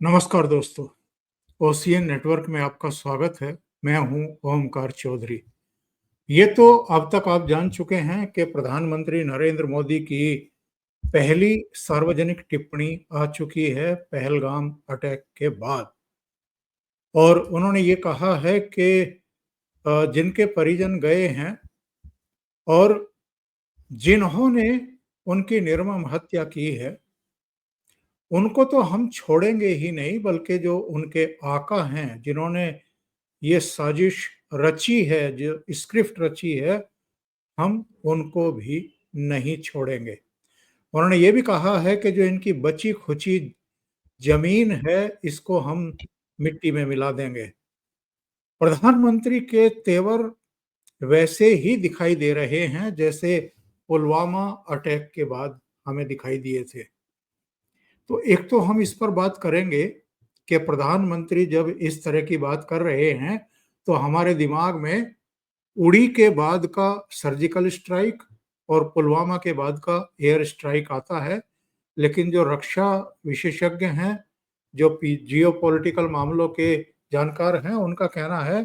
नमस्कार दोस्तों, ocean network में आपका स्वागत है। मैं हूं ओमकार चौधरी। ये तो अब तक आप जान चुके हैं कि प्रधानमंत्री नरेंद्र मोदी की पहली सार्वजनिक टिप्पणी आ चुकी है पहलगाम अटैक के बाद। और उन्होंने ये कहा है कि जिनके परिजन गए हैं और जिन्होंने उनकी निर्मम हत्या की है, उनको तो हम छोड़ेंगे ही नहीं, बल्कि जो उनके आका हैं, जिन्होंने ये साजिश रची है, जो स्क्रिप्ट रची है, हम उनको भी नहीं छोड़ेंगे। उन्होंने ये भी कहा है कि जो इनकी बची-खुची ज़मीन है, इसको हम मिट्टी में मिला देंगे। प्रधानमंत्री के तेवर वैसे ही दिखाई दे रहे हैं, जैसे पुलवामा अटैक के बाद हमें दिखाई दिए थे। तो एक तो हम इस पर बात करेंगे कि प्रधानमंत्री जब इस तरह की बात कर रहे हैं, तो हमारे दिमाग में उड़ी के बाद का सर्जिकल स्ट्राइक और पुलवामा के बाद का एयर स्ट्राइक आता है। लेकिन जो रक्षा विशेषज्ञ हैं, जो जियोपॉलिटिकल मामलों के जानकार हैं, उनका कहना है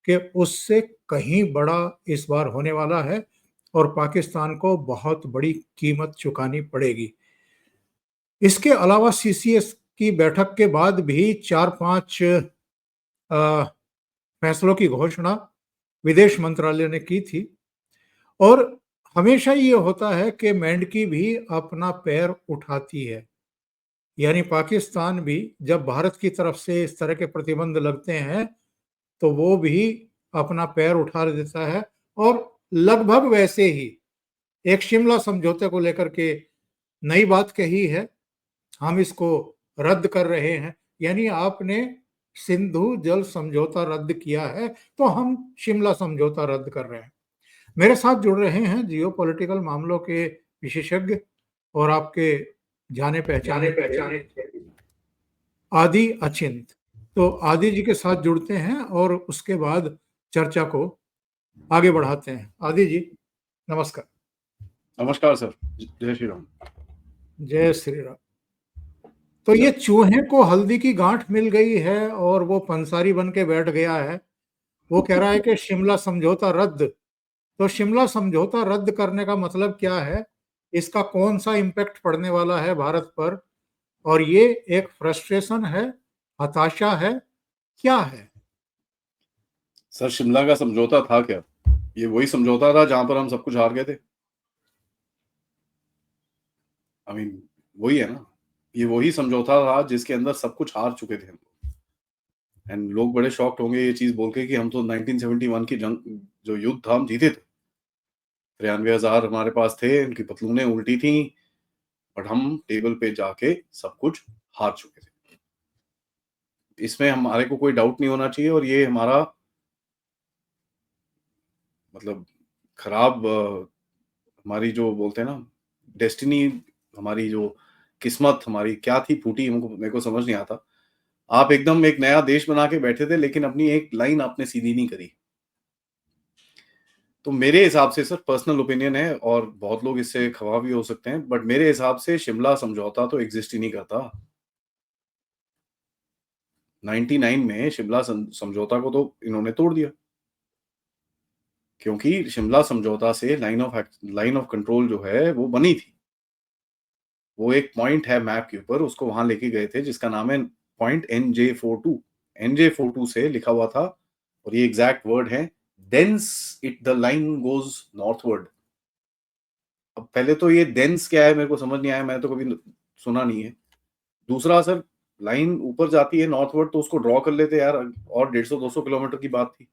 कि उससे कहीं बड़ा इस बार होने वाला है और पाकिस्तान को बहुत बड़ी कीमत चुकानी पड़ेगी। इसके अलावा सीसीएस की बैठक के बाद भी 4-5 अ, फैसलों की घोषणा विदेश मंत्रालय ने की थी। और हमेशा ये होता है कि मेंढकी भी अपना पैर उठाती है। यानी पाकिस्तान भी जब भारत की तरफ से इस तरह के प्रतिबंध लगते हैं, तो वो भी अपना पैर उठा देता है। और लगभग वैसे ही एक शिमला समझौते को लेकर के नई बात कही है, हम इसको रद्द कर रहे हैं। यानी आपने सिंधु जल समझौता रद्द किया है, तो हम शिमला समझौता रद्द कर रहे हैं। मेरे साथ जुड़ रहे हैं जियोपॉलिटिकल मामलों के विशेषज्ञ और आपके जाने पहचाने आदि अचिंत। तो आदि जी के साथ जुड़ते हैं और उसके बाद चर्चा को आगे बढ़ाते हैं। आदि जी, नमस्कार। नमस्कार सर। जय श्री राम। जय श्री राम। तो ये चूहे को हल्दी की गांठ मिल गई है और वो पंसारी बन के बैठ गया है। वो कह रहा है कि शिमला समझौता रद्द। तो शिमला समझौता रद्द करने का मतलब क्या है? इसका कौन सा इम्पैक्ट पड़ने वाला है भारत पर? और ये एक फ्रस्ट्रेशन है, हताशा है, क्या है? सर, शिमला का समझौता था क्या? ये वही समझौता था जहां पर हम सब कुछ हार गए थे। आई मीन वही है ना। ये वही समझौता था जिसके अंदर सब कुछ हार चुके थे हम लोग। एंड लोग बड़े शॉक्ड होंगे ये चीज बोल के कि हम तो 1971 की जंग, जो युद्ध था, हम जीते थे। 93,000 हमारे पास थे, उनकी पतलूनें उल्टी थी, बट हम टेबल पे जाके सब कुछ हार चुके थे। इसमें हमारे को कोई डाउट नहीं होना चाहिए। और ये हमारा मतलब खराब हमारी जो बोलते हैं ना डेस्टिनी, हमारी जो किस्मत हमारी क्या थी फूटी, हमको मेरे को समझ नहीं आता। आप एकदम एक नया देश बना के बैठे थे, लेकिन अपनी एक लाइन आपने सीधी नहीं करी। तो मेरे हिसाब से सर, पर्सनल ओपिनियन है और बहुत लोग इससे खफा भी हो सकते हैं, बट मेरे हिसाब से शिमला समझौता तो एग्जिस्ट ही नहीं करता। 99 में शिमला समझौता को तो इन्होंने तोड़ दिया, क्योंकि शिमला समझौता से लाइन ऑफ कंट्रोल जो है वो बनी थी। वो एक पॉइंट है मैप के ऊपर, उसको वहां लेके गए थे, जिसका नाम है पॉइंट NJ42। NJ42 से लिखा हुआ था, और ये एग्जैक्ट वर्ड है, thence it the line goes northward. अब पहले तो ये देंस क्या है मेरे को समझ नहीं आया, मैंने तो कभी सुना नहीं है। दूसरा सर, लाइन ऊपर जाती है नॉर्थवर्ड, तो उसको ड्रॉ कर लेते यार, और 150-200 किलोमीटर की बात थी।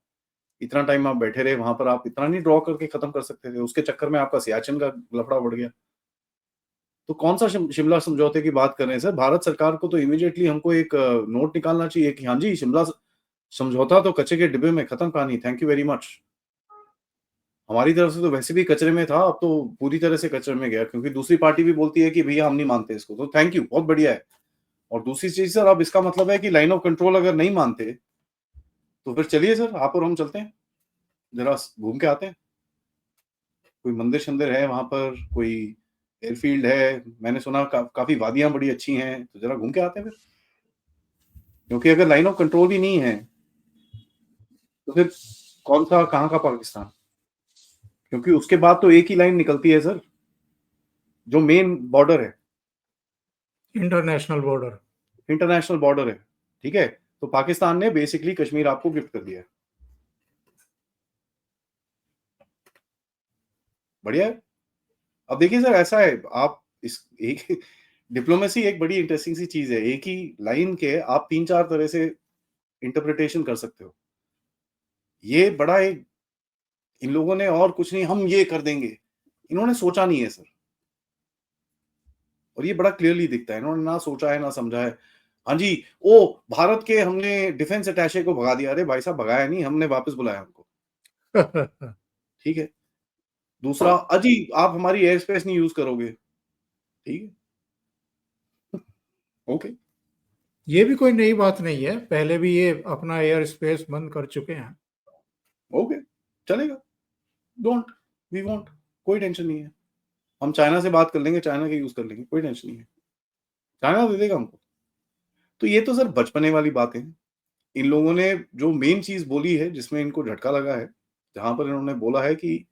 इतना टाइम आप बैठे रहे वहां पर, आप इतना नहीं ड्रॉ करके खत्म कर सकते थे? उसके चक्कर में आपका सियाचिन का लफड़ा बढ़ गया। तो कौन सा शिमला समझौते की बात कर रहे हैं सर? भारत सरकार को तो इमीडिएटली हमको एक नोट निकालना चाहिए कि हाँ जी, शिमला समझौता तो कचरे के डिब्बे में, खत्म कहानी, थैंक यू वेरी मच। हमारी तरफ से तो वैसे भी कचरे में था, अब तो पूरी तरह से कचरे में गया, क्योंकि दूसरी पार्टी भी बोलती है कि भैया हम नहीं मानते इसको, तो थैंक यू, बहुत बढ़िया है। और दूसरी चीज सर, अब इसका मतलब है कि लाइन ऑफ कंट्रोल अगर नहीं मानते, तो फिर चलिए सर, आप और हम चलते हैं, जरा घूम के आते हैं। कोई मंदिर शंदिर है वहां पर, कोई एयरफील्ड है, मैंने सुना काफी वादियां बड़ी अच्छी हैं, तो जरा घूम के आते हैं फिर। क्योंकि अगर लाइन ऑफ कंट्रोल ही नहीं है तो फिर कौन सा कहाँ का पाकिस्तान? क्योंकि उसके बाद तो एक ही लाइन निकलती है सर, जो मेन बॉर्डर है, इंटरनेशनल बॉर्डर। इंटरनेशनल बॉर्डर है, ठीक है? तो पाकिस्तान ने बेसिकली कश्मीर आपको गिफ्ट कर दिया है। बढ़िया है। अब देखिए सर, ऐसा है, आप इस एक डिप्लोमेसी एक बड़ी इंटरेस्टिंग सी चीज है। एक ही लाइन के आप 3-4 तरह से इंटरप्रिटेशन कर सकते हो। ये बड़ा एक, इन लोगों ने और कुछ नहीं, हम ये कर देंगे, इन्होंने सोचा नहीं है सर। और ये बड़ा क्लियरली दिखता है, इन्होंने ना सोचा है ना समझा है। हाँ जी, ओ भारत के हमने डिफेंस अटैचे को भगा दिया। अरे भाई साहब, भगाया नहीं, हमने वापस बुलाया उनको, ठीक है? दूसरा, अजी आप हमारी एयर स्पेस नहीं यूज करोगे, ठीक है, ओके, ये भी कोई नई बात नहीं है, पहले भी ये अपना एयर स्पेस बंद कर चुके हैं। ओके, चलेगा, डोंट, वी वोंट, कोई टेंशन नहीं है। हम चाइना से बात कर लेंगे, चाइना के यूज कर लेंगे, कोई टेंशन नहीं है, चाइना दे देगा हमको। तो ये तो सर बचपने वाली बातें हैं। इन लोगों ने जो मेन चीज बोली है, जिसमें इनको झटका लगा है, जहां पर इन्होंने बोला है कि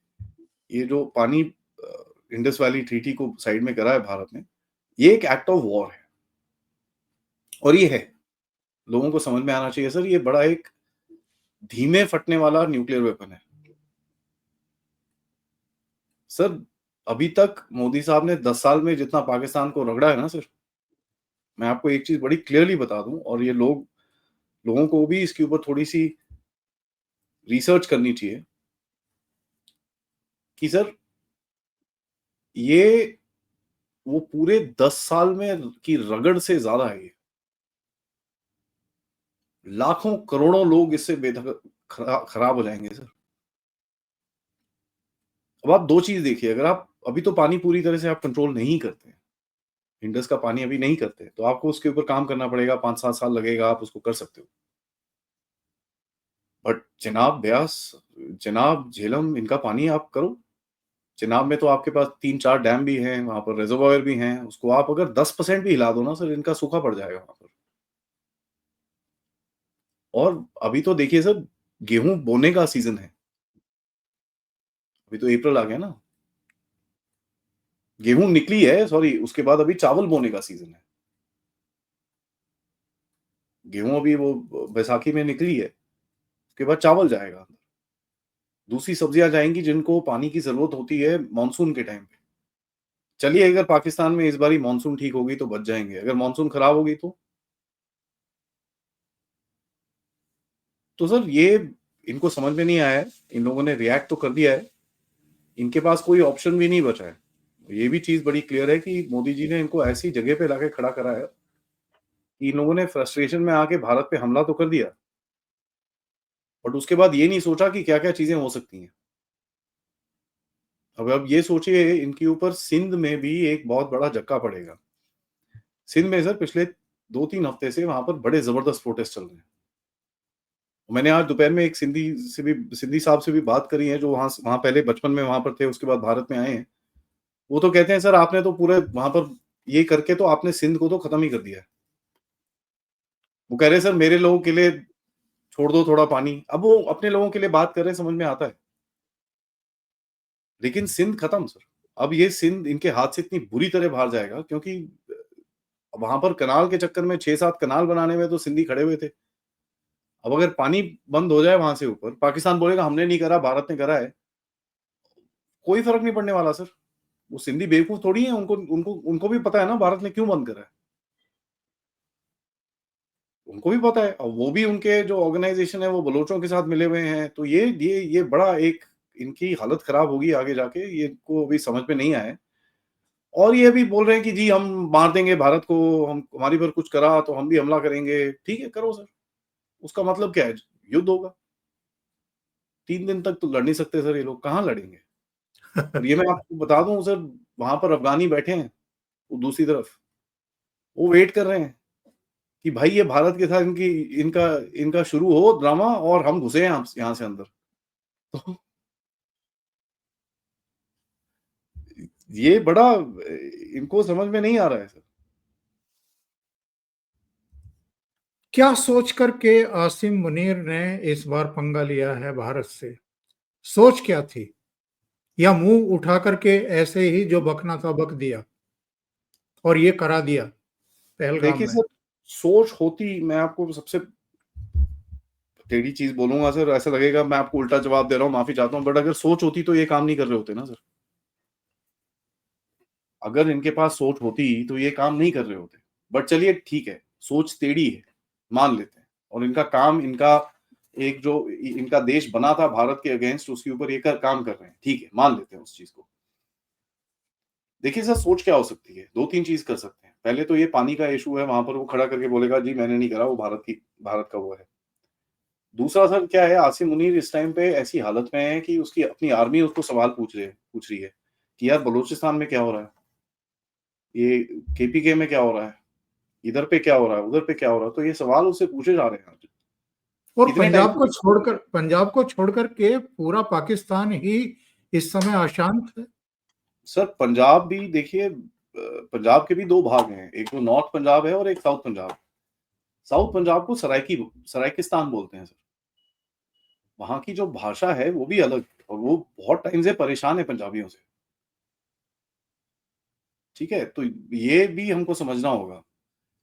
ये जो पानी इंडस वैली ट्रीटी को साइड में करा है भारत ने, ये एक एक्ट ऑफ वॉर है। और ये है, लोगों को समझ में आना चाहिए सर, ये बड़ा एक धीमे फटने वाला न्यूक्लियर वेपन है सर। अभी तक मोदी साहब ने 10 साल में जितना पाकिस्तान को रगड़ा है ना सर, मैं आपको एक चीज बड़ी क्लियरली बता दूं, और ये लोगों को भी इसके ऊपर थोड़ी सी रिसर्च करनी चाहिए कि सर ये वो पूरे 10 साल में की रगड़ से ज्यादा है। ये लाखों करोड़ों लोग इससे खराब हो जाएंगे सर। अब आप दो चीज देखिए, अगर आप अभी तो पानी पूरी तरह से आप कंट्रोल नहीं करते, इंडस का पानी अभी नहीं करते, तो आपको उसके ऊपर काम करना पड़ेगा, 5-7 साल लगेगा, आप उसको कर सकते हो। बट चिनाब, ब्यास, चिनाब, झेलम, इनका पानी आप करो। चिनाब में तो आपके पास 3-4 डैम भी हैं, वहां पर रिजर्वायर भी हैं, उसको आप अगर 10% भी हिला दो ना सर, इनका सूखा पड़ जाएगा वहां पर। और अभी तो देखिए सर, गेहूं बोने का सीजन है, अभी तो अप्रैल आ गया ना, गेहूं निकली है, सॉरी, उसके बाद अभी चावल बोने का सीजन है। गेहूं अभी वो बैसाखी में निकली है, उसके बाद चावल जाएगा, दूसरी सब्जियां जाएंगी जिनको पानी की जरूरत होती है मानसून के टाइम पे। चलिए, अगर पाकिस्तान में इस बारी मानसून ठीक होगी तो बच जाएंगे, अगर मानसून खराब होगी तो सर ये इनको समझ में नहीं आया है। इन लोगों ने रिएक्ट तो कर दिया है, इनके पास कोई ऑप्शन भी नहीं बचा है। ये भी चीज बड़ी क्लियर है कि मोदी जी ने इनको ऐसी जगह पे लाके खड़ा करा है कि इन लोगों ने फ्रस्ट्रेशन में आके भारत पे हमला तो कर दिया, बट उसके बाद ये नहीं सोचा कि क्या क्या चीजें हो सकती हैं। अब ये सोचिए, इनके ऊपर सिंध में भी एक बहुत बड़ा झटका पड़ेगा। सिंध में सर पिछले 2-3 हफ्ते से वहां पर बड़े जबरदस्त प्रोटेस्ट चल रहे हैं। मैंने आज दोपहर में एक सिंधी साहब से भी बात करी है, जो वहां वहां पहले बचपन में वहां पर थे, उसके बाद भारत में आए हैं। वो तो कहते हैं सर, आपने तो पूरे वहां पर ये करके तो आपने सिंध को तो खत्म ही कर दिया है। वो कह रहे हैं सर, मेरे लोगों के लिए छोड़ दो थोड़ा पानी। अब वो अपने लोगों के लिए बात कर रहे हैं, समझ में आता है, लेकिन सिंध खत्म सर। अब ये सिंध इनके हाथ से इतनी बुरी तरह बाहर जाएगा, क्योंकि वहां पर कनाल के चक्कर में 6-7 कनाल बनाने में तो सिंधी खड़े हुए थे। अब अगर पानी बंद हो जाए वहां से ऊपर, पाकिस्तान बोलेगा हमने नहीं करा, भारत ने करा है, कोई फर्क नहीं पड़ने वाला सर। वो सिंधी बेवकूफ थोड़ी है, उनको उनको उनको भी पता है ना भारत ने क्यों बंद करा है, उनको भी पता है। और वो भी, उनके जो ऑर्गेनाइजेशन है वो बलोचों के साथ मिले हुए हैं। तो ये बड़ा एक, इनकी हालत खराब होगी आगे जाके, ये इनको अभी समझ में नहीं आया है। और ये भी बोल रहे हैं कि जी हम मार देंगे भारत को, हम हमारी पर कुछ करा तो हम भी हमला करेंगे। ठीक है, करो सर, उसका मतलब क्या है? युद्ध होगा। 3 दिन तक तो लड़ नहीं सकते सर, ये लोग कहाँ लड़ेंगे? और ये मैं आपको बता दूं सर, वहां पर अफगानी बैठे हैं, वो दूसरी तरफ, वो वेट कर रहे हैं कि भाई ये भारत के साथ इनकी इनका इनका शुरू हो ड्रामा, और हम घुसे हैं यहाँ से अंदर। तो ये बड़ा इनको समझ में नहीं आ रहा है सर। क्या सोच करके आसिम मुनीर ने इस बार पंगा लिया है भारत से? सोच क्या थी? या मुंह उठा करके ऐसे ही जो बकना था बक दिया और ये करा दिया पहलगाम देखिए में? सर, सोच होती, मैं आपको सबसे टेढ़ी चीज़ बोलूँगा सर, ऐसा लगेगा मैं आपको उल्टा जवाब दे रहा हूँ, माफ़ी चाहता हूँ, बट अगर सोच होती तो ये काम नहीं कर रहे होते ना सर। अगर इनके पास सोच होती तो ये काम नहीं कर रहे होते। बट चलिए ठीक है, सोच टेढ़ी है, मान लेते हैं, और इनका काम, इनका एक जो इनका देश बना था भारत के अगेंस्ट, उसके ऊपर ये काम कर रहे हैं, ठीक है, मान लेते हैं उस चीज़ को। देखिए सर, सोच क्या हो सकती है? 2-3 चीज़ कर सकते हैं। पहले तो ये पानी का इश्यू है, वहाँ पर वो खड़ा करके बोलेगा जी मैंने नहीं करा, वो भारत का वो है। दूसरा सर क्या है, आसिम मुनीर इस टाइम पे ऐसी हालत में है कि उसकी अपनी आर्मी उसको सवाल पूछ रही है कि यार बलूचिस्तान में क्या हो रहा है? ये केपीके में क्या हो रहा है? इधर पे क्या हो रहा है? उधर पे क्या हो रहा है? तो ये सवाल उससे पूछे जा रहे हैं आज। और कितने टाइम से पंजाब को छोड़कर के पूरा पाकिस्तान ही इस समय अशांत है। सर पंजाब भी देखिए, पंजाब के भी 2 भाग हैं। एक तो नॉर्थ पंजाब है और एक साउथ पंजाब। साउथ पंजाब को सराइकिस्तान बोलते हैं सर। वहाँ की जो भाषा है वो भी अलग, और वो बहुत टाइम से परेशान है पंजाबियों से। ठीक है? तो ये भी हमको समझना होगा।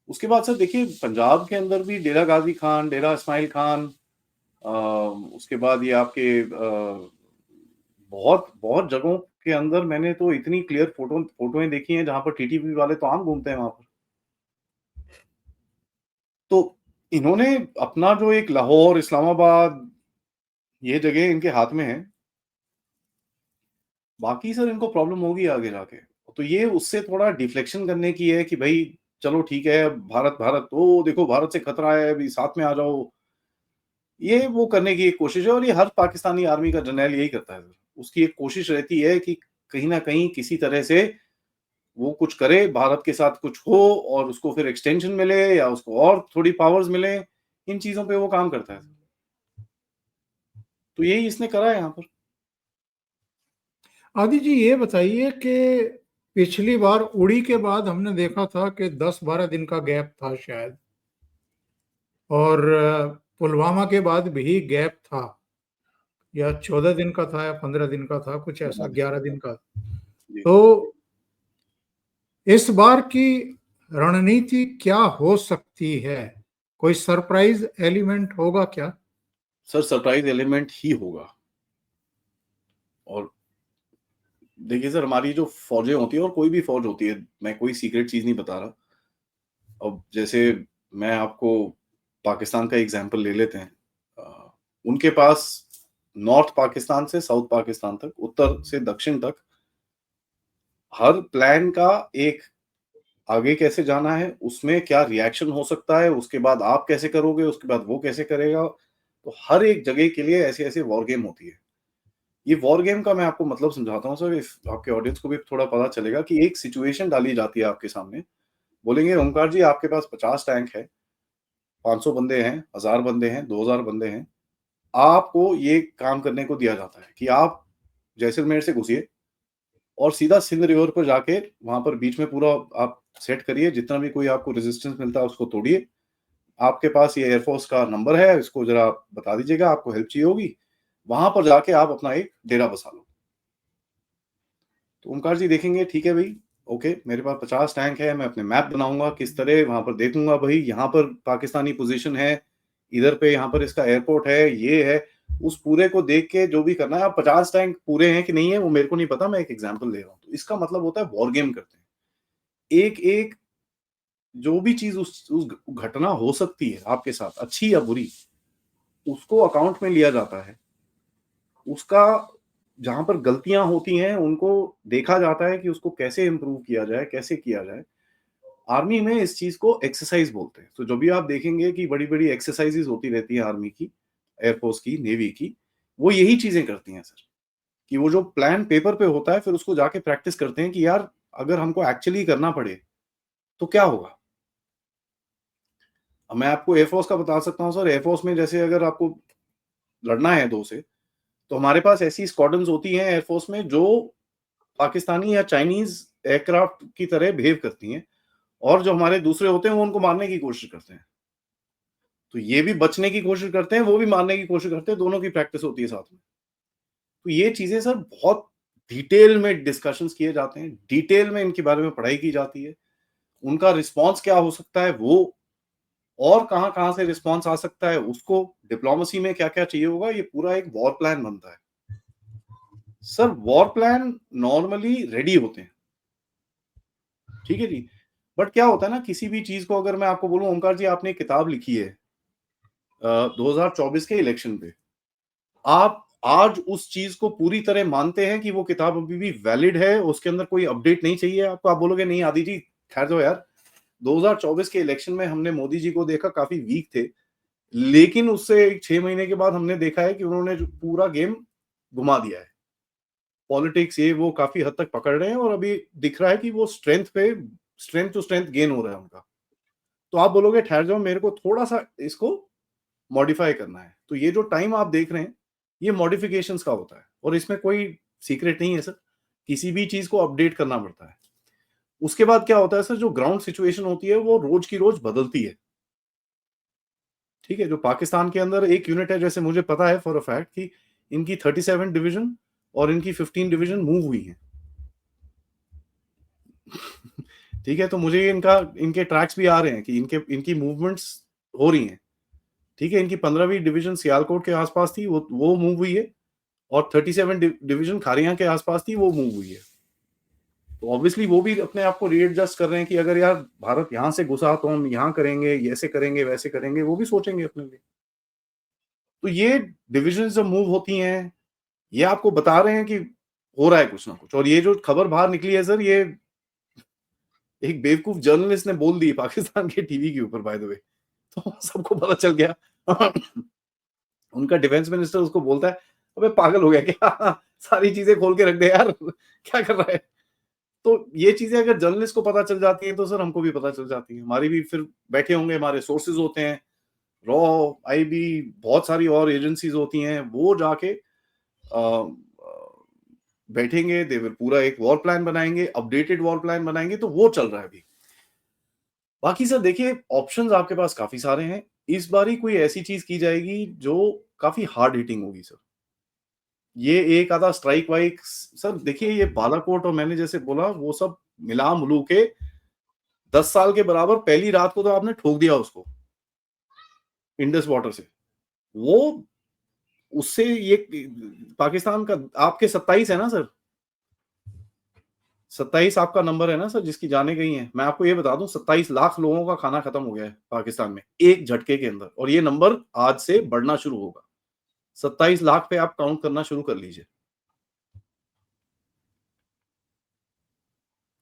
उसके बाद सर देखिए, पंजाब के अंदर भी डेरा गाज़ी खान, डेरा इस्माइल खान, अ, उसके बाद ये आपके बहुत बहुत जगहों के अंदर मैंने तो इतनी क्लियर फ़ोटोएँ देखी हैं जहाँ पर टीटीपी वाले तो आम घूमते हैं वहाँ पर। तो इन्होंने अपना जो एक लाहौर, इस्लामाबाद, ये जगह इनके हाथ में है। बाकी सर इनको प्रॉब्लम होगी आगे जाके। तो ये उससे थोड़ा डिफ्लेक्शन करने की है कि भई चलो ठीक है, भारत भारत, ओ देखो भारत से खतरा है, अभी साथ में आ जाओ। ये वो करने की एक कोशिश है, और ये हर पाकिस्तानी आर्मी का जर्नैल यही करता है सर। उसकी एक कोशिश रहती है कि कहीं न कहीं किसी तरह से वो कुछ करे, भारत के साथ कुछ हो, और उसको फिर एक्सटेंशन मिले या उसको और थोड़ी पावर्स मिले। इन चीज़ों पे वो काम करता है। तो यही इसने करा है यहाँ पर। आदि जी ये बताइए कि पिछली बार उड़ी के बाद हमने देखा था कि 10-12 दिन का गैप था शायद, और पुलवामा के बाद भी गैप था, या 14 दिन का था या 15 दिन का था, कुछ ऐसा 11 दिन का। जी। तो इस बार की रणनीति क्या हो सकती है? कोई सरप्राइज एलिमेंट होगा क्या? सर सरप्राइज़ एलिमेंट ही होगा। और देखिए सर, हमारी जो फ़ौजें होती हैं, और कोई भी फ़ौज होती है, मैं कोई सीक्रेट चीज़ नहीं बता रहा। अब जैसे मैं आपको पाकिस्तान का एग्ज़ाम्पल ले लेते हैं। उनके पास नॉर्थ पाकिस्तान से साउथ पाकिस्तान तक, उत्तर से दक्षिण तक, हर प्लान का एक, आगे कैसे जाना है, उसमें क्या रिएक्शन हो सकता है, उसके बाद आप कैसे करोगे, उसके बाद वो कैसे करेगा। तो हर एक जगह के लिए ऐसे-ऐसे वॉर गेम होती है। ये वॉर गेम का मैं आपको मतलब समझाता हूँ सर, इफ आपके ऑडियंस को भी थोड़ा पता चलेगा कि एक सिचुएशन डाली जाती है आपके सामने। बोलेंगे ओमकार जी आपके पास 50 टैंक है, 500 बंदे हैं, 1000 बंदे हैं, 2000 बंदे हैं। आपको ये काम करने को दिया जाता है कि आप जैसलमेर से घुसिए और सीधा सिंध रिवर पर जाके वहाँ पर बीच में पूरा आप सेट करिए, जितना भी कोई आपको रेजिस्टेंस मिलता है उसको तोड़िए। आपके पास ये एयरफोर्स का नंबर है, इसको ज़रा बता दीजिएगा, आपको हेल्प चाहिए होगी। वहाँ पर जाके आप अपना एक डेरा बसा लो। तो ओमकार जी देखेंगे ठीक है भई, ओके, मेरे पास 50 टैंक है, मैं अपने मैप बनाऊँगा, किस तरह वहाँ पर देखूँगा भई यहाँ पर पाकिस्तानी पोज़ीशन है, इधर पे यहाँ पर इसका एयरपोर्ट है, ये है। उस पूरे को देख के जो भी करना है, अब 50 टैंक पूरे हैं कि नहीं है वो मेरे को नहीं पता, मैं एक एग्ज़ाम्पल ले रहा हूँ। तो इसका मतलब होता है वॉर गेम करते हैं। एक-एक जो भी चीज़ उस घटना हो सकती है आपके साथ, अच्छी या बुरी, उसको अकाउंट में लिया जाता है। उसका जहाँ पर गलतियाँ होती हैं, उनको देखा जाता है कि उसको कैसे इम्प्रूव किया जाए, कैसे किया जाए। आर्मी में इस चीज़ को एक्सरसाइज़ बोलते हैं। तो जब भी आप देखेंगे कि बड़ी-बड़ी एक्सरसाइज़ेज़ होती रहती हैं आर्मी की, एयरफ़ोर्स की, नेवी की, वो यही चीज़ें करती हैं सर, कि वो जो प्लान पेपर पे होता है, फिर उसको जाके प्रैक्टिस करते हैं कि यार अगर हमको एक्चुअली करना पड़े, तो क्या होगा? अब मैं आपको एयरफ़ोर्स का बता सकता हूँ सर, एयरफ़ोर्स में जैसे अगर आपको लड़ना है 2 से, तो हमारे पास ऐसी स्क्वाड्रन्स होती हैं एयरफ़ोर्स में जो पाकिस्तानी या चाइनीज़ एयरक्राफ्ट की तरह बिहेव करती हैं, और जो हमारे दूसरे होते हैं वो उनको मारने की कोशिश करते हैं। तो ये भी बचने की कोशिश करते हैं, वो भी मारने की कोशिश करते हैं, दोनों की प्रैक्टिस होती है साथ में। तो ये चीजें सर बहुत डिटेल में डिस्कशंस किए जाते हैं, डिटेल में इनके बारे में पढ़ाई की जाती है, उनका रिस्पॉन्स क्या हो सकता है वो, और कहाँ-कहाँ से रिस्पॉन्स आ सकता है उसको, डिप्लोमेसी में क्या-क्या चाहिए होगा, ये पूरा एक वॉर प्लान बनता है। Sir war plan normally ready होते हैं, ठीक है जी। बट क्या होता है ना, किसी भी चीज को अगर मैं आपको बोलूं, ओमकार जी आपने एक किताब लिखी है 2024 के इलेक्शन पे, आप आज उस चीज को पूरी तरह मानते हैं कि वो किताब अभी भी वैलिड है, उसके अंदर कोई अपडेट नहीं चाहिए आपको? आप बोलोगे नहीं आदि जी ठहर जाओ यार, 2024 के इलेक्शन में हमने मोदी जी को देखा काफी वीक थे, लेकिन उससे 6 महीने के बाद हमने देखा है कि उन्होंने जो पूरा गेम घुमा दिया है। पॉलिटिक्स ये वो काफी हद तक पकड़ रहे हैं और अभी दिख रहा है कि वो स्ट्रेंथ टू स्ट्रेंथ गेन हो रहा है उनका। तो आप बोलोगे ठहर जाओ, मेरे को थोड़ा-सा इसको मॉडिफाई करना है। तो ये जो टाइम आप देख रहे हैं, ये मॉडिफिकेशंस का होता है और इसमें कोई सीक्रेट नहीं है सर। किसी भी चीज़ को अपडेट करना पड़ता है। उसके बाद क्या होता है सर, जो ग्राउंड सिचुएशन होती है वो रोज की रोज बदलती है। ठीक है? जो पाकिस्तान के अंदर एक यूनिट है, जैसे मुझे पता है फॉर अ फैक्ट कि इनकी 37 डिवीजन और इनकी 15 डिवीजन मूव हुई हैं। ठीक है? तो मुझे इनके ट्रैक्स भी आ रहे हैं कि इनकी मूवमेंट्स हो रही हैं। ठीक है? इनकी 15वीं डिवीजन सियालकोट के आस-पास थी, वो मूव हुई है और 37 डिवीजन खारियां के आस-पास थी, वो मूव हुई है। तो ऑब्वियसली वो भी अपने आप को रीएडजस्ट कर रहे हैं कि अगर यार भारत यहाँ से घुसा तो हम यहाँ करेंगे, ऐसे करेंगे, वैसे करेंगे, वो भी सोचेंगे अपने लिए। तो ये डिविजन जब मूव होती हैं, ये आपको बता रहे हैं कि हो रहा है कुछ ना कुछ। और ये जो खबर बाहर निकली है सर, ये एक बेवकूफ जर्नलिस्ट ने बोल दी पाकिस्तान के टीवी के ऊपर, बाय द वे। तो सबको पता चल गया। उनका डिफेंस मिनिस्टर उसको बोलता है, अबे पागल हो गया क्या? सारी चीजें खोल के रख दे यार, क्या कर रहा है? तो ये चीजें अगर जर्नलिस्ट को पता चल जाती हैं तो सर हमको भी पता चल जाती हैं। हमारी भी फिर बैठे होंगे, हमारे सोर्सेज होते हैं, रॉ, आईबी, बहुत सारी और एजेंसीज होती हैं, वो जाके बैठेंगे, दे विल पूरा एक वॉर प्लान बनाएंगे, अपडेटेड वॉर प्लान बनाएंगे। तो वो चल रहा है अभी। बाकी सर देखिए, ऑप्शंस आपके पास काफी सारे हैं। इस बारी कोई ऐसी चीज की जाएगी जो काफी हार्ड हिटिंग होगी सर। ये एक आधा स्ट्राइक वाइक सर, देखिए ये बालाकोट और मैंने जैसे बोला वो सब मिला मिलू के 10 साल के बराबर, पहली रात को तो आपने ठोक दिया उसको इंडस वाटर से। वो उससे ये पाकिस्तान का आपके 27 है ना सर, 27 आपका नंबर है ना सर, जिसकी जाने गई हैं। मैं आपको ये बता दूं, 27 लाख लोगों का खाना खत्म हो गया है पाकिस्तान में एक झटके के अंदर, और ये नंबर आज से बढ़ना शुरू होगा। 27 लाख पे आप काउंट करना शुरू कर लीजिए।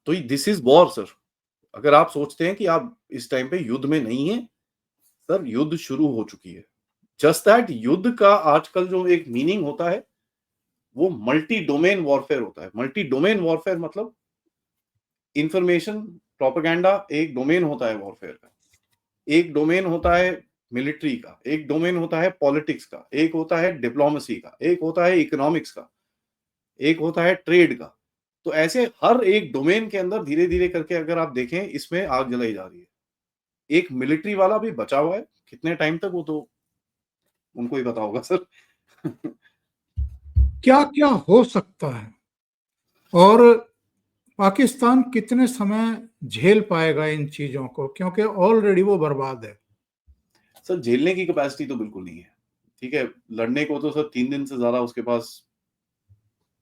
तो दिस इज वॉर सर। अगर आप सोचते हैं कि आप इस टाइम पे युद्ध में नहीं है, सर युद्ध शुरू हो चुकी है। जस्ट दैट युद्ध का आजकल जो एक मीनिंग होता है, वो मल्टी डोमेन वॉरफेयर होता है। मल्टी डोमेन वॉरफेयर मतलब इंफॉर्मेशन प्रोपेगेंडा एक डोमेन होता है वॉरफेयर का। एक डोमेन होता है मिलिट्री का, एक डोमेन होता है पॉलिटिक्स का, एक होता है डिप्लोमेसी का, एक होता है इकोनॉमिक्स का, एक होता है ट्रेड का। तो ऐसे हर एक डोमेन के अंदर धीरे धीरे करके अगर आप देखें, इसमें आग जलाई जा रही है। एक मिलिट्री वाला भी बचा हुआ है, कितने टाइम तक वो तो उनको ही पता होगा सर। क्या क्या हो सकता है और पाकिस्तान कितने समय झेल पाएगा इन चीजों को, क्योंकि ऑलरेडी वो बर्बाद है। सर झेलने की कैपेसिटी तो बिल्कुल नहीं है। ठीक है, लड़ने को तो सर 3 दिन से ज्यादा उसके पास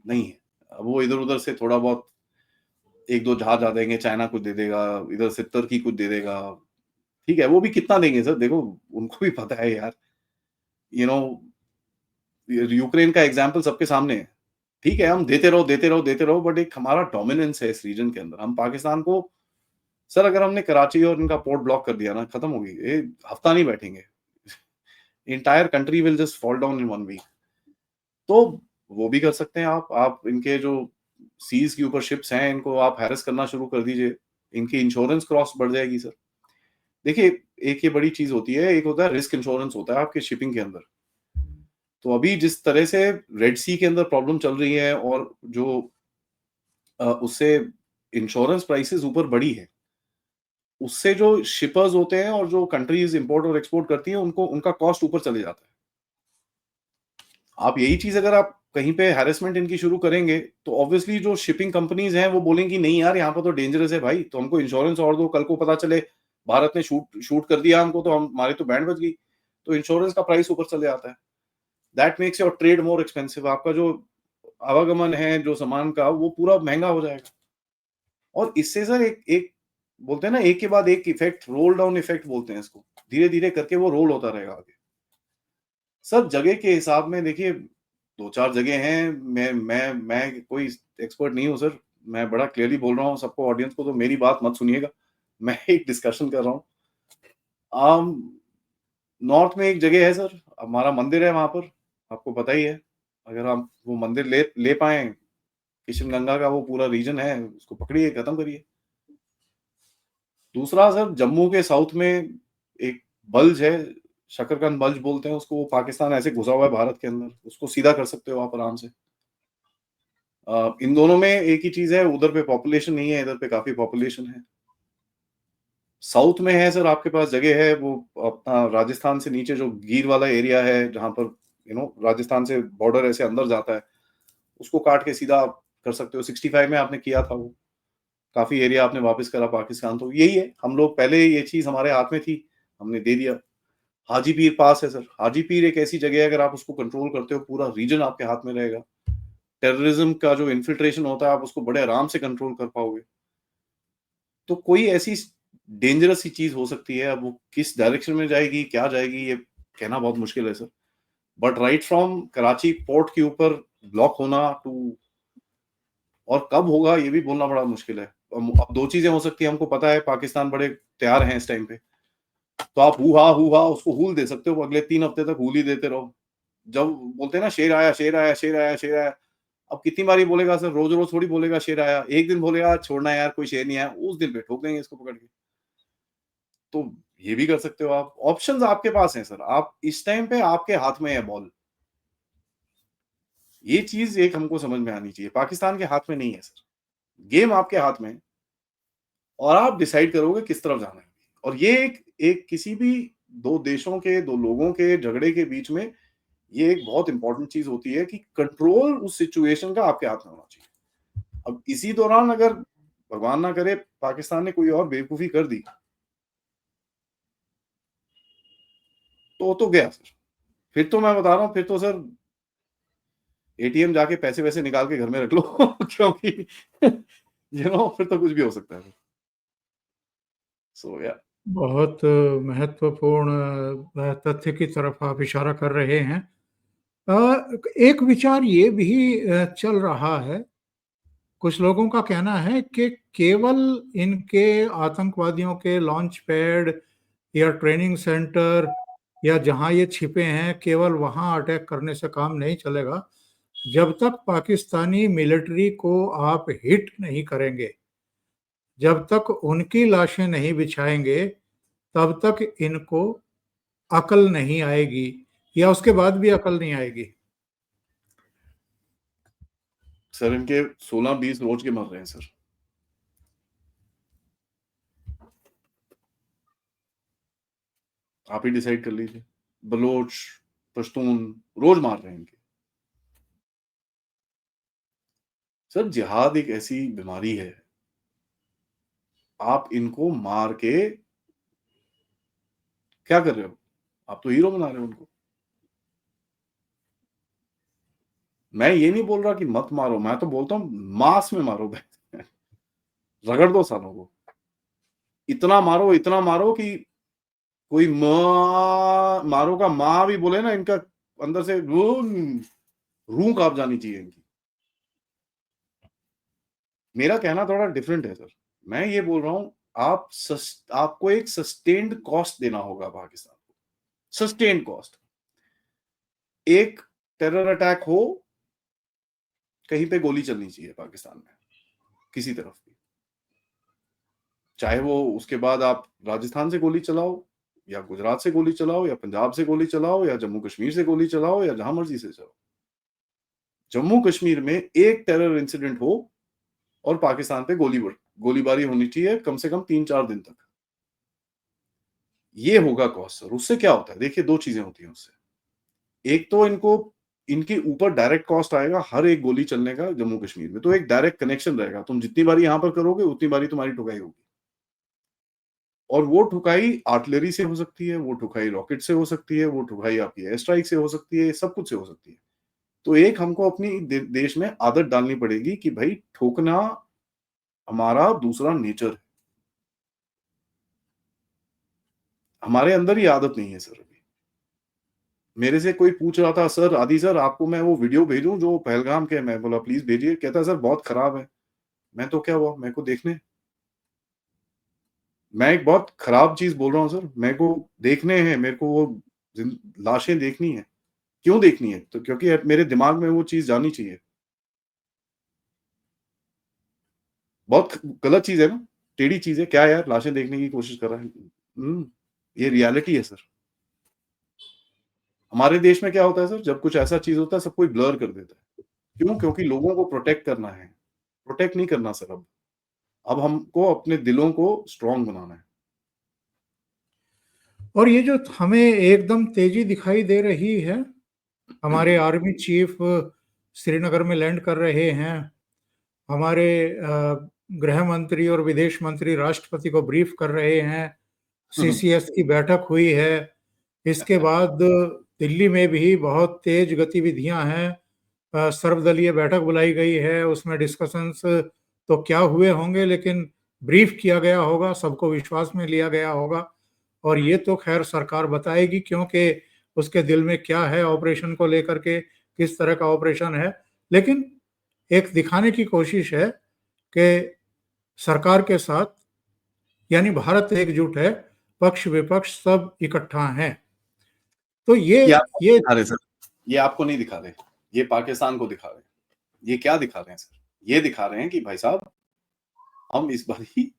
नहीं है। अब वो इधर उधर से थोड़ा बहुत एक दो जहाज आ देंगे, चाइना कुछ दे देगा, इधर से तुर्की कुछ दे देगा। ठीक है, वो भी कितना देंगे सर, देखो उनको भी पता है यार, यू नो यूक्रेन का एग्जाम्पल सबके सामने है। ठीक है, हम देते रहो देते रहो देते रहो, बट एक हमारा डोमिनेंस है इस रीजन के अंदर। हम पाकिस्तान को सर, अगर हमने कराची और इनका पोर्ट ब्लॉक कर दिया ना, खत्म होगी, ये हफ्ता नहीं बैठेंगे। Entire country will just fall down in 1 week. तो वो भी कर सकते हैं आप इनके जो सीज के ऊपर शिप्स हैं, इनको आप हैरेस करना शुरू कर दीजिए। इनकी इंश्योरेंस कॉस्ट बढ़ जाएगी सर। देखिए, एक ये बड़ी चीज होती है, एक होता है रिस्क इंश्योरेंस होता है आपके शिपिंग के अंदर। तो अभी जिस तरह से रेड सी के अंदर प्रॉब्लम चल रही है और जो उससे इंश्योरेंस प्राइसेस ऊपर बढ़ी है, उससे जो शिपर्स होते हैं और जो कंट्रीज इंपोर्ट और एक्सपोर्ट करती हैं उनको उनका कॉस्ट ऊपर चले जाता है। आप यही चीज अगर आप कहीं पे हैरेसमेंट इनकी शुरू करेंगे तो ऑब्वियसली जो शिपिंग कंपनीज हैं वो बोलेंगी नहीं यार यहाँ पर तो डेंजरस है भाई, तो हमको इंश्योरेंस और दो, कल को पता चले भारत ने शूट शूट कर दिया हमको तो हमारी तो बैंड बज गई, तो इंश्योरेंस का प्राइस ऊपर चले जाता है। That makes your trade more expensive, आपका जो आवागमन है जो सामान का वो पूरा महंगा हो जाएगा। और इससे सर एक एक बोलते हैं ना एक के बाद एक इफेक्ट, रोल डाउन इफेक्ट बोलते हैं इसको, धीरे धीरे करके वो रोल होता रहेगा आगे। सर जगह के हिसाब में देखिए 2-4 जगह हैं, मैं कोई एक्सपर्ट नहीं हूँ सर, मैं बड़ा क्लियरली बोल रहा हूँ सबको, ऑडियंस को, तो मेरी बात मत सुनिएगा, मैं एक डिस्कशन कर रहा हूँ। नॉर्थ में एक जगह है सर, हमारा मंदिर है वहाँ पर, आपको पता ही है, अगर आप वो मंदिर ले ले पाएँ, किशनगंगा का वो पूरा रीजन है, उसको पकड़िए, खत्म करिए। दूसरा सर जम्मू के साउथ में एक बल्ज है, शकरकंद बल्ज बोलते हैं उसको, वो पाकिस्तान ऐसे घुसा हुआ है भारत के अंदर, उसको सीधा कर सकते हो आप आराम से। इन दोनों में एक ही चीज है, उधर पे पॉपुलेशन नहीं है, इधर पे काफी पॉपुलेशन है। साउथ में है सर आपके पास जगह है, वो अपना राजस्थान से नीचे जो गीर वाला एरिया है जहां पर राजस्थान से बॉर्डर ऐसे अंदर जाता है, उसको काट के सीधा आप कर सकते हो। 65 में आपने किया था वो, काफी एरिया आपने वापस करा पाकिस्तान, तो यही है, हम लोग पहले ये चीज हमारे हाथ में थी, हमने दे दिया। हाजी पीर पास है सर, हाजी पीर एक ऐसी जगह है, अगर आप उसको कंट्रोल करते हो पूरा रीजन आपके हाथ में रहेगा। टेररिज्म का जो इन्फिल्ट्रेशन होता है आप उसको बड़े आराम से कंट्रोल कर पाओगे। तो कोई ऐसी डेंजरस सी चीज हो सकती है, अब वो किस डायरेक्शन में जाएगी, क्या जाएगी, ये कहना बहुत मुश्किल है sir. But right from Karachi port के ऊपर ब्लॉक होना टू, और कब होगा ये भी बोलना बड़ा मुश्किल है। अब दो चीजें हो सकती है, हमको पता है पाकिस्तान बड़े तैयार हैं इस टाइम पे, तो आप हु हा उसको हूल दे सकते हो, अगले 3 हफ्ते तक हूल ही देते रहो। जब बोलते हैं ना शेर आया शेर आया शेर आया शेर आया, अब कितनी बारी बोलेगा सर, रोज रोज थोड़ी बोलेगा शेर आया, एक दिन बोलेगा छोड़ना यार कोई शेर नहीं आया, उस दिन पे ठोक देंगे इसको पकड़ के। तो ये भी कर सकते हो आप, ऑप्शंस आपके पास हैं सर, आप इस टाइम पे आपके हाथ में है बॉल। ये चीज एक हमको समझ में आनी चाहिए, पाकिस्तान के हाथ में नहीं है सर, गेम आपके हाथ में है और आप डिसाइड करोगे किस तरफ जाना है। और ये एक किसी भी दो देशों के, दो लोगों के झगड़े के बीच में ये एक बहुत इंपॉर्टेंट चीज होती है कि कंट्रोल उस सिचुएशन का आपके हाथ में होना चाहिए। अब इसी दौरान अगर भगवान ना करे पाकिस्तान ने कोई और बेवकूफी कर दी तो गया सर, फिर तो मैं बता रहा हूँ, फिर तो सर एटीएम जाके पैसे वैसे निकाल के घर में रख लो क्योंकि फिर तो कुछ भी हो सकता है। सो या बहुत महत्वपूर्ण तथ्य की तरफ आप इशारा कर रहे हैं। एक विचार ये भी चल रहा है, कुछ लोगों का कहना है कि केवल इनके आतंकवादियों के लॉन्च पैड या ट्रेनिंग सेंटर या जहां ये छिपे हैं, केवल वहां अटैक करने से काम नहीं चलेगा। जब तक पाकिस्तानी मिलिट्री को आप हिट नहीं करेंगे, जब तक उनकी लाशें नहीं बिछाएंगे, तब तक इनको अकल नहीं आएगी, या उसके बाद भी अकल नहीं आएगी। सर इनके 16-20 रोज के मर रहे हैं सर, आप ही डिसाइड कर लीजिए। बलोच, पश्तून रोज मार रहे हैं इनके। सर जिहाद एक ऐसी बीमारी है, आप इनको मार के क्या कर रहे हो, आप तो हीरो बना रहे हो उनको। मैं ये नहीं बोल रहा कि मत मारो, मैं तो बोलता हूँ मास में मारो रगड़ दो सालों को, इतना मारो कि कोई माँ मारो का माँ भी बोले ना, इनका अंदर से रूह कांप जानी चाहिए इनकी। मेरा कहना थोड़ा डिफरेंट है सर, मैं ये बोल रहा हूं आपको एक सस्टेन्ड कॉस्ट देना होगा पाकिस्तान को, सस्टेन्ड कॉस्ट। एक टेरर अटैक हो, कहीं पे गोली चलनी चाहिए पाकिस्तान में, किसी तरफ भी, चाहे वो उसके बाद आप राजस्थान से गोली चलाओ या गुजरात से गोली चलाओ या पंजाब से गोली चलाओ या जम्मू कश्मीर से गोली चलाओ या जहां मर्जी से चलाओ, जम्मू कश्मीर में एक टेरर इंसिडेंट हो और पाकिस्तान पे गोलीबारी होनी चाहिए कम से कम 3-4 दिन तक। ये होगा कॉस्ट सर। उससे क्या होता है, देखिए 2 चीजें होती हैं उससे। एक तो इनके ऊपर डायरेक्ट कॉस्ट आएगा हर एक गोली चलने का जम्मू कश्मीर में, तो एक डायरेक्ट कनेक्शन रहेगा। तुम जितनी बारी यहां पर करोगे उतनी बारी तुम्हारी ठुकाई होगी, और वो ठुकाई आर्टिलरी से हो सकती है, वो ठुकाई रॉकेट से हो सकती है, वो ठुकाई आपकी एयर स्ट्राइक से हो सकती है, सब कुछ से हो सकती है। तो एक हमको अपनी देश में आदत डालनी पड़ेगी कि भाई ठोकना हमारा दूसरा नेचर है। हमारे अंदर ये आदत नहीं है सर। अभी मेरे से कोई पूछ रहा था, सर आदि सर आपको मैं वो वीडियो भेजूं जो पहलगाम के, मैं बोला प्लीज भेजिए। कहता है सर बहुत खराब है। मैं तो क्या हुआ, मेरे को देखने, मैं एक बहुत खराब चीज बोल रहा हूँ सर, मेरे को देखने हैं, मेरे को वो लाशें देखनी है। क्यों देखनी है? तो क्योंकि मेरे दिमाग में वो चीज जानी चाहिए। बहुत गलत चीज है ना, टेढ़ी चीज है क्या यार, लाशें देखने की कोशिश कर रहा है। ये रियलिटी है सर। हमारे देश में क्या होता है सर, जब कुछ ऐसा चीज होता है सब कोई ब्लर कर देता है। क्यों? क्योंकि लोगों को प्रोटेक्ट करना है। प्रोटेक्ट नहीं करना सर। अब हमको अपने दिलों को स्ट्रांग बनाना है। और ये जो हमें एकदम तेजी दिखाई दे रही है, हमारे आर्मी चीफ श्रीनगर में लैंड कर रहे हैं, हमारे गृह मंत्री और विदेश मंत्री राष्ट्रपति को ब्रीफ कर रहे हैं, सीसीएस की बैठक हुई है, इसके बाद दिल्ली में भी बहुत तेज गतिविधियां हैं, सर्वदलीय बैठक बुलाई गई है, उसमें डिस्कशंस तो क्या हुए होंगे लेकिन ब्रीफ किया गया होगा, सबको विश्वास में लिया गया होगा। और ये तो खैर सरकार बताएगी क्योंकि उसके दिल में क्या है ऑपरेशन को लेकर के, किस तरह का ऑपरेशन है। लेकिन एक दिखाने की कोशिश है कि सरकार के साथ यानी भारत एकजुट है, पक्ष विपक्ष सब इकट्ठा हैं। तो ये आपको नहीं ये दिखा रहे सर, ये आपको नहीं दिखा रहे, ये पाकिस्तान को दिखा रहे हैं। ये क्या दिखा रहे हैं सर? ये दिखा रहे हैं कि भाई साहब हम इस बार ही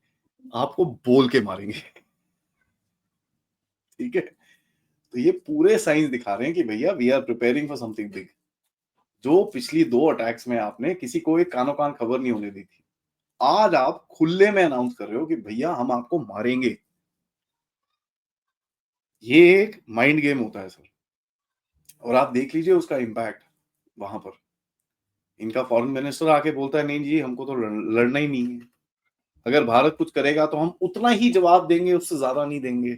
आपको बोल के मारेंगे। ठीक है, तो ये पूरे साइंस दिखा रहे हैं कि भैया we are preparing for something big. जो पिछली 2 अटैक्स में आपने किसी को एक कानो कान खबर नहीं होने दी थी, आज आप खुले में अनाउंस कर रहे हो कि भैया हम आपको मारेंगे। ये एक माइंड गेम होता है सर, और आप देख लीजिए उसका इम्पैक्ट वहां पर। इनका फॉरेन मिनिस्टर आके बोलता है नहीं जी हमको तो लड़ना ही नहीं है, अगर भारत कुछ करेगा तो हम उतना ही जवाब देंगे, उससे ज्यादा नहीं देंगे।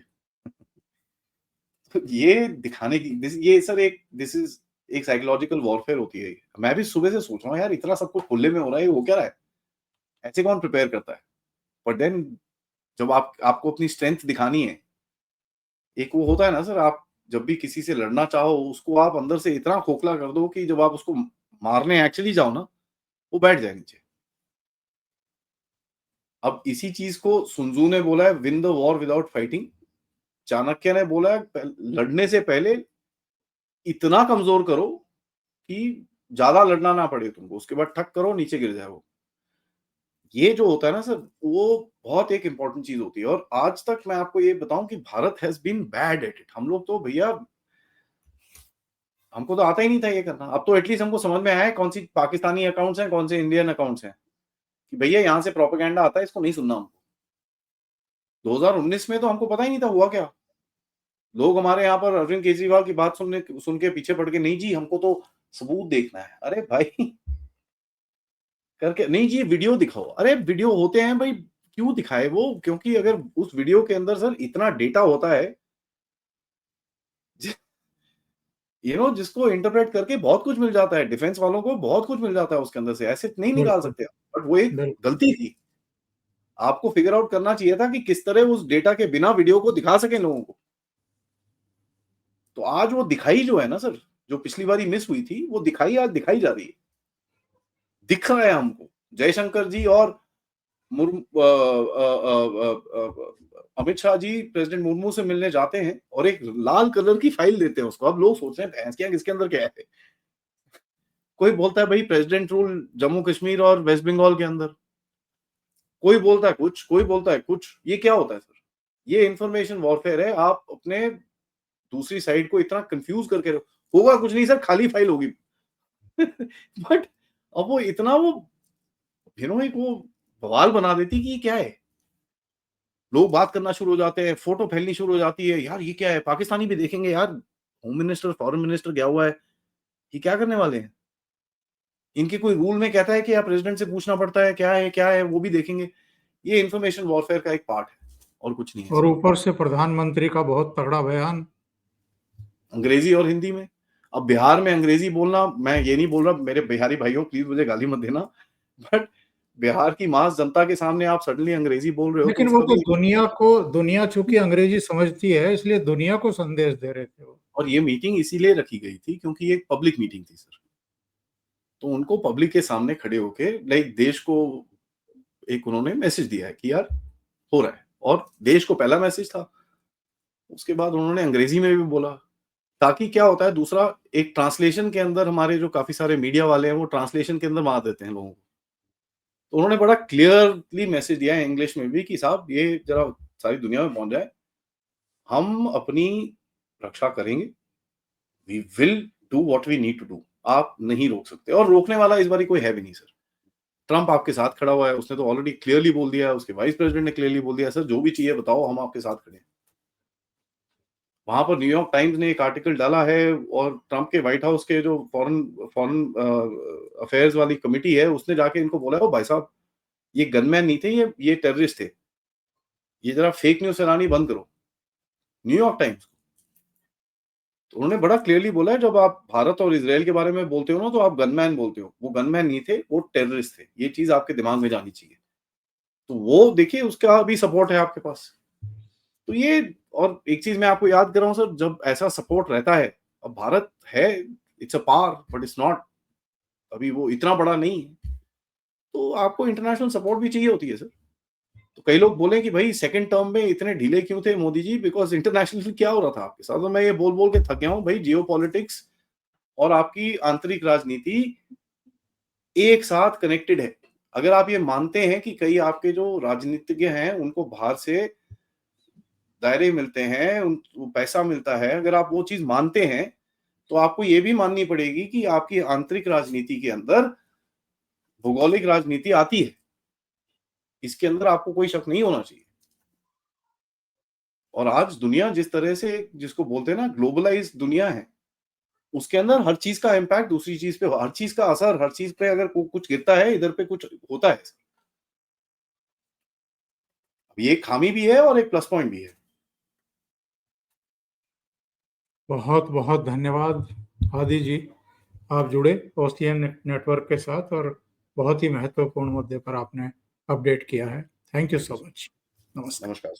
तो ये दिखाने की ये सर एक दिस इज एक साइकोलॉजिकल वॉरफेयर होती है। मैं भी सुबह से सोच रहा हूँ यार इतना सब कुछ खुले में हो रहा है, वो क्या रहा है, ऐसे कौन प्रिपेयर करता है? बट देन जब आपको अपनी स्ट्रेंथ दिखानी है, एक वो होता है ना सर, आप जब भी किसी से लड़ना चाहो उसको आप अंदर से इतना खोखला कर दो कि जब आप उसको मारने एक्चुअली जाओ ना, वो बैठ जाए नीचे। अब इसी चीज को सुनजू ने बोला है, win the war without fighting. Chanakya ने बोला है लड़ने से पहले इतना कमजोर करो कि ज्यादा लड़ना ना पड़े तुमको, उसके बाद ठक करो नीचे गिर जाए वो। ये जो होता है ना सर, वो बहुत एक इंपॉर्टेंट चीज होती है। और आज तक मैं आपको ये बताऊं कि Bharat has been bad at it. हम लोग तो भैया हमको तो आता ही नहीं था ये करना। अब तो एटलीस्ट हमको समझ में आया है कौन सी पाकिस्तानी अकाउंट्स हैं, कौन से इंडियन अकाउंट्स हैं, कि भैया यहाँ से प्रोपेगेंडा आता है, इसको नहीं सुनना हमको। 2019 में तो हमको पता ही नहीं था हुआ क्या। लोग हमारे यहाँ पर अरविंद केजरीवाल की बात सुन के पीछे पड़ के, नहीं जी हमको तो सबूत देखना है। अरे भाई करके नहीं जी वीडियो दिखाओ। अरे वीडियो होते हैं भाई, क्यों दिखाए वो? क्योंकि अगर उस वीडियो के अंदर सर इतना डेटा होता है जिसको इंटरप्रेट करके बहुत कुछ मिल जाता है। डिफेंस वालों को बहुत कुछ मिल जाता है उसके अंदर से, ऐसे नहीं निकाल बिल्कुल सकते आप। बट वो एक बिल्कुल गलती थी। आपको फिगर आउट करना चाहिए था कि किस तरह उस डेटा के बिना वीडियो को दिखा सके लोगों को। तो आज वो दिखाई जो है ना सर, जो पिछली बारी मिस हुई थी वो दिखाई आज दिखाई जा रही है, दिख रहा है हमको। जयशंकर जी और अमित शाह जी प्रेसिडेंट मुर्मू से मिलने जाते हैं और एक लाल कलर की फाइल देते हैं उसको। अब लोग सोच रहे हैं भैंस क्या, किसके अंदर क्या है। कोई बोलता है भाई प्रेसिडेंट रूल जम्मू कश्मीर और वेस्ट बंगाल के अंदर, कोई बोलता है कुछ, कोई बोलता है कुछ। ये क्या होता है सर? ये इंफॉर्मेशन वॉरफेयर है। आप अपने दूसरी साइड को इतना कंफ्यूज करके होगा कुछ नहीं सर, खाली फाइल होगी। बट अब वो इतना वो एक वो बवाल बना देती कि ये क्या है। लोग बात करना शुरू हो जाते हैं, फोटो फैलनी शुरू हो जाती है, यार ये क्या है, पाकिस्तानी भी देखेंगे यार, होम मिनिस्टर, फॉरेन मिनिस्टर गया हुआ है, ये क्या करने वाले हैं? इनके कोई रूल में कहता है कि आप प्रेसिडेंट से पूछना पड़ता है, क्या है, वो भी देखेंगे। ये इन्फॉर्मेशन वॉरफेयर का एक पार्ट है और कुछ नहीं है और सर। ऊपर से प्रधानमंत्री का बहुत तगड़ा बयान। अंग्रेजी और हिंदी में। अब बिहार में अंग्रेजी बोलना, मैं ये नहीं बोल रहा, मेरे बिहारी भाइयों प्लीज मुझे गाली मत देना, बट बिहार की मास जनता के सामने आप सडनली अंग्रेजी बोल रहे हो तो लेकिन वो उसका तो भी। दुनिया चूंकि अंग्रेजी समझती है, इसलिए दुनिया को संदेश दे रहे थे वो। और ये मीटिंग इसीलिए रखी गई थी क्योंकि ये एक पब्लिक मीटिंग थी सर। तो उनको पब्लिक के सामने खड़े होके लाइक देश को एक उन्होंने मैसेज दिया है कि यार हो रहा है, और देश को पहला मैसेज था। उसके बाद उन्होंने अंग्रेजी में भी बोला, ताकि क्या होता है दूसरा, एक ट्रांसलेशन के अंदर हमारे जो काफी सारे मीडिया वाले हैं वो ट्रांसलेशन के अंदर मार देते हैं लोगों को। तो उन्होंने बड़ा क्लियरली मैसेज दिया है इंग्लिश में भी कि साहब ये जरा सारी दुनिया में पहुंच जाए, हम अपनी रक्षा करेंगे, we will do what we need to do. आप नहीं रोक सकते, और रोकने वाला इस बारी कोई है भी नहीं सर। ट्रंप आपके साथ खड़ा हुआ है, उसने तो ऑलरेडी क्लियरली बोल दिया है, उसके वाइस प्रेसिडेंट ने क्लियरली बोल दिया, सर जो भी चाहिए बताओ, हम आपके साथ खड़े हैं। वहां पर न्यूयॉर्क टाइम्स ने एक आर्टिकल डाला है, और ट्रंप के व्हाइट हाउस के जो फॉरेन फॉरेन अफेयर्स वाली कमिटी है उसने जाके इनको बोला, ओ भाई साहब ये गनमैन नहीं थे, ये टेररिस्ट थे, ये जरा फेक न्यूज फैलानी बंद करो। New York times. तो उन्होंने बड़ा क्लियरली बोला है, जब आप भारत और इजराइल के बारे में बोलते हो ना तो आप गनमैन बोलते हो, वो गनमैन नहीं थे, वो टेररिस्ट थे। ये चीज आपके दिमाग में जानी चाहिए। तो वो देखिए उसका भी सपोर्ट है आपके पास। तो ये, और एक चीज मैं आपको याद कर रहा हूं सर, जब ऐसा सपोर्ट रहता है, अब भारत है, it's a power but it's not, अभी वो इतना बड़ा नहीं है, तो आपको इंटरनेशनल सपोर्ट भी चाहिए होती है सर। तो कई लोग बोले कि भाई सेकंड टर्म में इतने ढीले क्यों थे मोदी जी, बिकॉज इंटरनेशनल क्या हो रहा था आपके साथ। तो मैं ये बोल बोल के थक गया हूं भाई, जियो पॉलिटिक्स और आपकी आंतरिक राजनीति एक साथ कनेक्टेड है। अगर आप ये मानते हैं कि कई आपके जो राजनीतिज्ञ हैं उनको बाहर से दायरे मिलते हैं, उनको पैसा मिलता है, अगर आप वो चीज मानते हैं तो आपको ये भी माननी पड़ेगी कि आपकी आंतरिक राजनीति के अंदर भौगोलिक राजनीति आती है। इसके अंदर आपको कोई शक नहीं होना चाहिए। और आज दुनिया जिस तरह से, जिसको बोलते हैं ना ग्लोबलाइज दुनिया है, उसके अंदर हर चीज का इम्पैक्ट दूसरी चीज पे, हर चीज का असर, हर चीज पे अगर कुछ गिरता है इधर पे कुछ होता है। ये एक खामी भी है और एक प्लस पॉइंट भी है। बहुत बहुत धन्यवाद आदि जी, आप जुड़े ओशियन नेटवर्क के साथ और बहुत ही महत्वपूर्ण मुद्दे पर आपने अपडेट किया है। Thank you thank you so sir. Much. नमस्कार। नमस्कार।